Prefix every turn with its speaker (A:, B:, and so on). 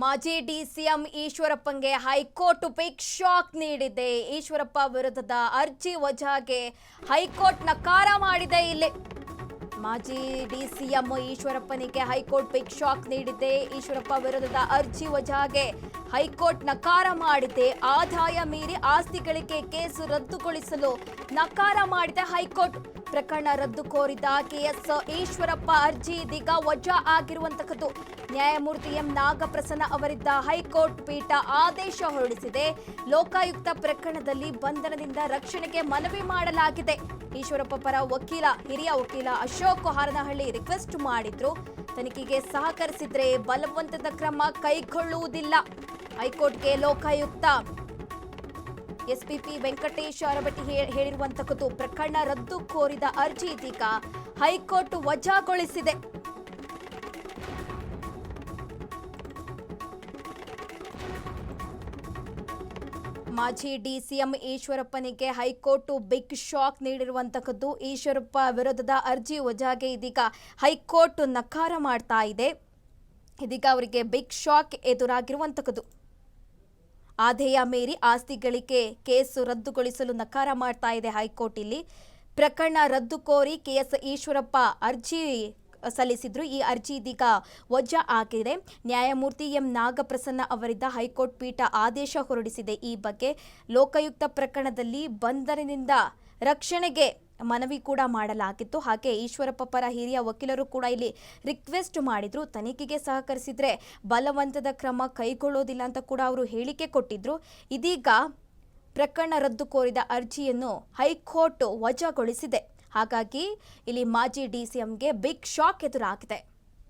A: ಮಾಜಿ DCM ಈಶ್ವರಪ್ಪಂಗೆ high court big shock ನೀಡಿದೆ. ಈಶ್ವರಪ್ಪ ವಿರುದ್ಧದ ಅರ್ಜಿ ವಜಾಗೆ ಹೈಕೋರ್ಟ್ ನಕಾರ ಮಾಡಿದೆ. ಇಲ್ಲಿ ಮಾಜಿ ಡಿಸಿಎಂ ಈಶ್ವರಪ್ಪನಿಗೆ ಹೈಕೋರ್ಟ್ ಬಿಗ್ ಶಾಕ್ ನೀಡಿದೆ. ಈಶ್ವರಪ್ಪ ವಿರುದ್ಧದ ಅರ್ಜಿ ವಜಾಗೆ ಹೈಕೋರ್ಟ್ ನಕಾರ ಮಾಡಿದೆ. ಆದಾಯ ಮೀರಿ ಆಸ್ತಿ ಗಳಿಕೆ ಕೇಸು ರದ್ದುಗೊಳಿಸಲು ನಕಾರ ಮಾಡಿದೆ ಹೈಕೋರ್ಟ್. ಪ್ರಕರಣ ರದ್ದು ಕೋರಿದ ಕೆಎಸ್ ಈಶ್ವರಪ್ಪ ಅರ್ಜಿ ಇದೀಗ ವಜಾ ಆಗಿರುವಂತಹದ್ದು. ನ್ಯಾಯಮೂರ್ತಿ ಎಂ ನಾಗಪ್ರಸನ್ನ ಅವರಿದ್ದ ಹೈಕೋರ್ಟ್ ಪೀಠ ಆದೇಶ ಹೊರಡಿಸಿದೆ. ಲೋಕಾಯುಕ್ತ ಪ್ರಕರಣದಲ್ಲಿ ಬಂಧನದಿಂದ ರಕ್ಷಣೆಗೆ ಮನವಿ ಮಾಡಲಾಗಿದೆ. ಈಶ್ವರಪ್ಪ ಪರ ಹಿರಿಯ ವಕೀಲ ಅಶೋಕ್ ಹಾರನಹಳ್ಳಿ ರಿಕ್ವೆಸ್ಟ್ ಮಾಡಿದ್ರು. ತನಿಖೆಗೆ ಸಹಕರಿಸಿದ್ರೆ ಬಲವಂತದ ಕ್ರಮ ಕೈಗೊಳ್ಳುವುದಿಲ್ಲ. ಹೈಕೋರ್ಟ್ಗೆ ಲೋಕಾಯುಕ್ತ ಎಸ್ಪಿಪಿ ವೆಂಕಟೇಶ್ ಅರಬಟ್ಟಿ ಹೇಳಿರುವಂತಹದ್ದು. ಪ್ರಕರಣ ರದ್ದು ಕೋರಿದ ಅರ್ಜಿ ಇದೀಗ ಹೈಕೋರ್ಟ್ ವಜಾಗೊಳಿಸಿದೆ. ಮಾಜಿ ಡಿಸಿಎಂ ಈಶ್ವರಪ್ಪನಿಗೆ ಹೈಕೋರ್ಟ್ ಬಿಗ್ ಶಾಕ್ ನೀಡಿರುವಂತಹದ್ದು. ಈಶ್ವರಪ್ಪ ವಿರುದ್ಧದ ಅರ್ಜಿ ವಜಾಗೆ ಇದೀಗ ಹೈಕೋರ್ಟ್ ನಕಾರ ಮಾಡ್ತಾ ಇದೆ. ಇದೀಗ ಅವರಿಗೆ ಬಿಗ್ ಶಾಕ್ ಎದುರಾಗಿರುವಂತಹದ್ದು. ಆದಾಯ ಮೀರಿ ಆಸ್ತಿ ಗಳಿಕೆ ಕೇಸು ರದ್ದುಗೊಳಿಸಲು ನಕಾರ ಮಾಡ್ತಾ ಇದೆ ಹೈಕೋರ್ಟ್. ಇಲ್ಲಿ ಪ್ರಕರಣ ರದ್ದು ಕೋರಿ ಕೆಎಸ್ ಈಶ್ವರಪ್ಪ ಅರ್ಜಿ ಸಲ್ಲಿಸಿದ್ರು. ಈ ಅರ್ಜಿ ಇದೀಗ ವಜಾ ಆಗಿದೆ. ನ್ಯಾಯಮೂರ್ತಿ ಎಂ ನಾಗಪ್ರಸನ್ನ ಅವರಿದ್ದ ಹೈಕೋರ್ಟ್ ಪೀಠ ಆದೇಶ ಹೊರಡಿಸಿದೆ. ಈ ಬಗ್ಗೆ ಲೋಕಾಯುಕ್ತ ಪ್ರಕರಣದಲ್ಲಿ ಬಂಧನದಿಂದ ರಕ್ಷಣೆಗೆ ಮನವಿ ಕೂಡ ಮಾಡಲಾಗಿತ್ತು. ಹಾಗೆ ಈಶ್ವರಪ್ಪ ಪರ ಹಿರಿಯ ವಕೀಲರು ಕೂಡ ಇಲ್ಲಿ ರಿಕ್ವೆಸ್ಟ್ ಮಾಡಿದ್ರು. ತನಿಖೆಗೆ ಸಹಕರಿಸಿದ್ರೆ ಬಲವಂತದ ಕ್ರಮ ಕೈಗೊಳ್ಳೋದಿಲ್ಲ ಅಂತ ಕೂಡ ಅವರು ಹೇಳಿಕೆ ಕೊಟ್ಟಿದ್ರು. ಇದೀಗ ಪ್ರಕರಣ ರದ್ದು ಕೋರಿದ ಅರ್ಜಿಯನ್ನು ಹೈಕೋರ್ಟ್ ವಜಾಗೊಳಿಸಿದೆ. ಹಾಗಾಗಿ ಇಲ್ಲಿ ಮಾಜಿ ಡಿಸಿಎಂಗೆ ಬಿಗ್ ಶಾಕ್ ಎದುರಾಗಿದೆ.